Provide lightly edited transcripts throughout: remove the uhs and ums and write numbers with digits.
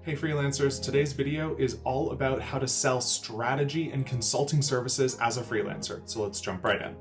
Hey freelancers, today's video is all about how to sell strategy and consulting services as a freelancer. So let's jump right in.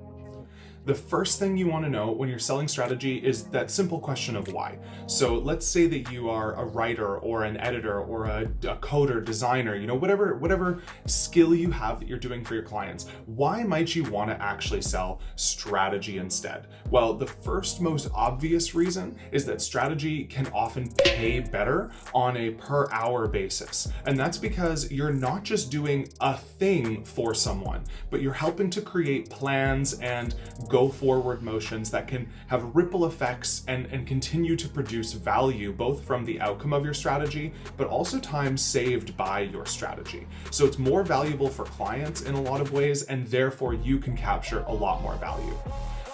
The first thing you want to know when you're selling strategy is that simple question of why. So let's say that you are a writer or an editor or a coder, designer, whatever skill you have that you're doing for your clients. Why might you want to actually sell strategy instead? Well, the first most obvious reason is that strategy can often pay better on a per hour basis. And that's because you're not just doing a thing for someone, but you're helping to create plans and go forward motions that can have ripple effects and continue to produce value both from the outcome of your strategy, but also time saved by your strategy. So it's more valuable for clients in a lot of ways, and therefore you can capture a lot more value.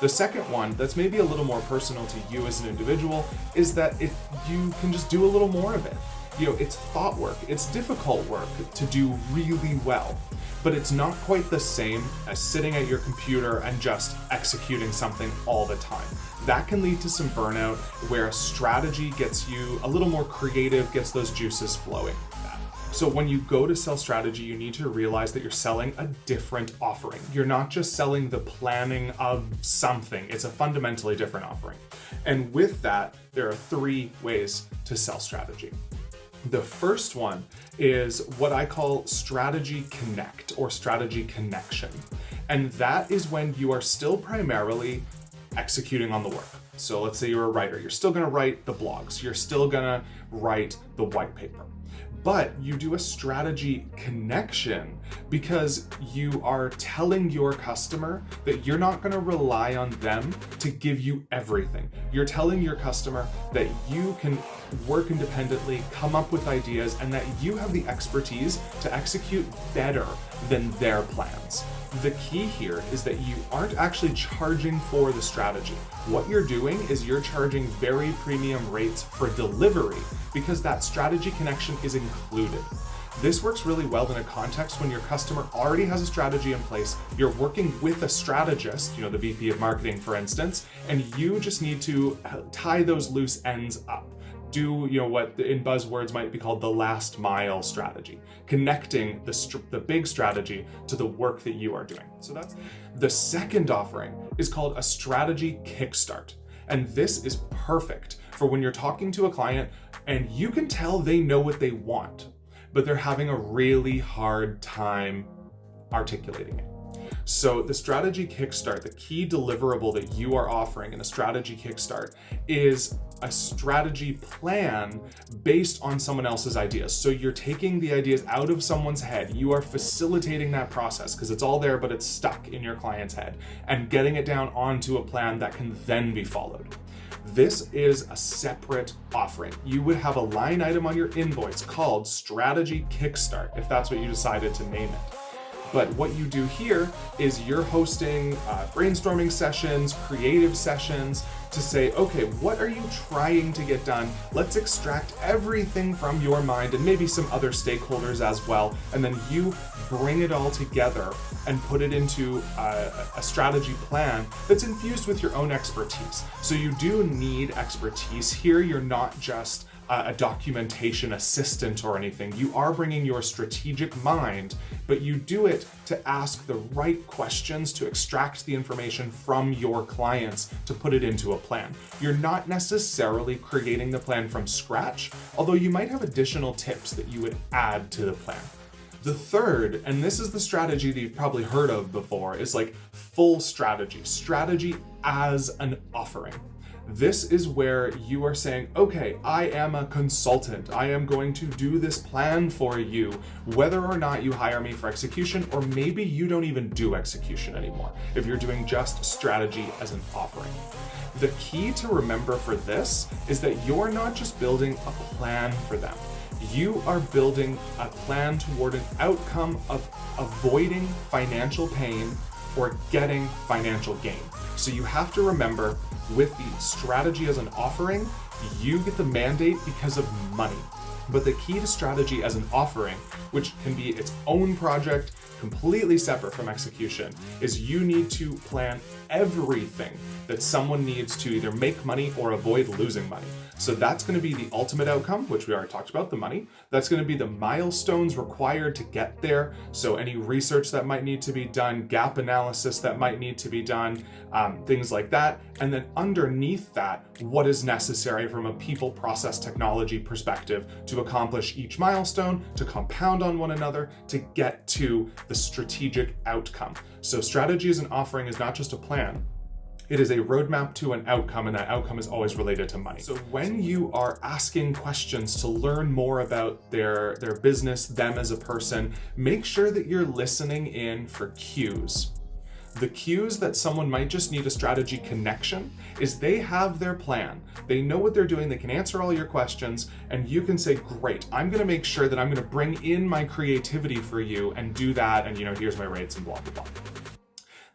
The second one that's maybe a little more personal to you as an individual is that if you can just do a little more of it. It's thought work, it's difficult work to do really well, but it's not quite the same as sitting at your computer and just executing something all the time. That can lead to some burnout where a strategy gets you a little more creative, gets those juices flowing. So when you go to sell strategy, you need to realize that you're selling a different offering. You're not just selling the planning of something, it's a fundamentally different offering. And with that, there are 3 ways to sell strategy. The first one is what I call strategy connect or strategy connection. And that is when you are still primarily executing on the work. So let's say you're a writer, you're still gonna write the blogs, you're still gonna write the white paper. But you do a strategy connection because you are telling your customer that you're not going to rely on them to give you everything. You're telling your customer that you can work independently, come up with ideas, and that you have the expertise to execute better than their plans. The key here is that you aren't actually charging for the strategy. What you're doing is you're charging very premium rates for delivery because that strategy connection is included. This works really well in a context when your customer already has a strategy in place, you're working with a strategist, the VP of marketing for instance, and you just need to tie those loose ends up. Do what in buzzwords might be called the last mile strategy, connecting the big strategy to the work that you are doing. So that's the second offering is called a strategy kickstart. And this is perfect for when you're talking to a client and you can tell they know what they want, but they're having a really hard time articulating it. So the strategy kickstart, the key deliverable that you are offering in a strategy kickstart is a strategy plan based on someone else's ideas. So you're taking the ideas out of someone's head. You are facilitating that process because it's all there, but it's stuck in your client's head, and getting it down onto a plan that can then be followed. This is a separate offering. You would have a line item on your invoice called Strategy Kickstart, if that's what you decided to name it. But what you do here is you're hosting brainstorming sessions, creative sessions to say, okay, what are you trying to get done? Let's extract everything from your mind and maybe some other stakeholders as well. And then you bring it all together and put it into a strategy plan that's infused with your own expertise. So you do need expertise here. You're not just a documentation assistant or anything. You are bringing your strategic mind, but you do it to ask the right questions to extract the information from your clients to put it into a plan. You're not necessarily creating the plan from scratch, although you might have additional tips that you would add to the plan. The third, and this is the strategy that you've probably heard of before, is like full strategy as an offering. This is where you are saying, okay, I am a consultant. I am going to do this plan for you, whether or not you hire me for execution, or maybe you don't even do execution anymore, if you're doing just strategy as an offering. The key to remember for this is that you're not just building a plan for them. You are building a plan toward an outcome of avoiding financial pain or getting financial gain. So you have to remember, with the strategy as an offering, you get the mandate because of money. But the key to strategy as an offering, which can be its own project, completely separate from execution, is you need to plan everything that someone needs to either make money or avoid losing money. So that's going to be the ultimate outcome, which we already talked about, the money. That's going to be the milestones required to get there. So any research that might need to be done, gap analysis that might need to be done, things like that. And then underneath that, what is necessary from a people, process, technology perspective to accomplish each milestone, to compound on one another, to get to the strategic outcome. So strategy as an offering is not just a plan. It is a roadmap to an outcome, and that outcome is always related to money. So when you are asking questions to learn more about their business, them as a person, make sure that you're listening in for cues. The cues that someone might just need a strategy connection is they have their plan. They know what they're doing. They can answer all your questions, and you can say, great, I'm going to make sure that I'm going to bring in my creativity for you and do that. And here's my rates and blah, blah, blah.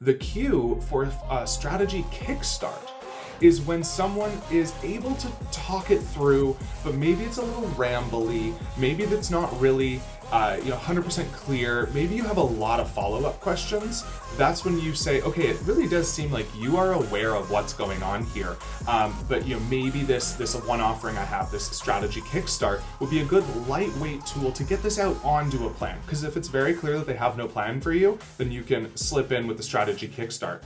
The cue for a strategy kickstart is when someone is able to talk it through, but maybe it's a little rambly, maybe that's not really 100% clear, maybe you have a lot of follow-up questions. That's when you say, okay, it really does seem like you are aware of what's going on here, but maybe this one offering I have, this strategy kickstart, would be a good lightweight tool to get this out onto a plan. Because if it's very clear that they have no plan for you, then you can slip in with the strategy kickstart.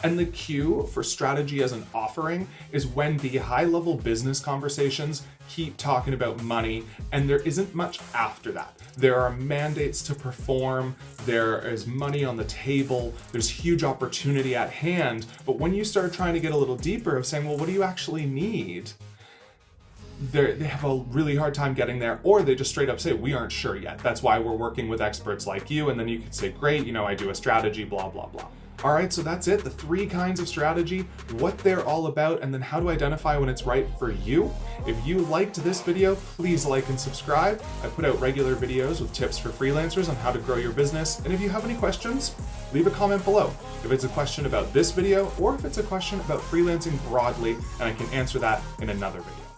And the cue for strategy as an offering is when the high-level business conversations keep talking about money, and there isn't much after that. There are mandates to perform, there is money on the table, there's huge opportunity at hand, but when you start trying to get a little deeper of saying, well, what do you actually need? They have a really hard time getting there, or they just straight up say, we aren't sure yet. That's why we're working with experts like you, and then you can say, great, I do a strategy, blah, blah, blah. All right, so that's it, the 3 kinds of strategy, what they're all about, and then how to identify when it's right for you. If you liked this video, please like and subscribe. I put out regular videos with tips for freelancers on how to grow your business. And if you have any questions, leave a comment below. If it's a question about this video, or if it's a question about freelancing broadly, and I can answer that in another video.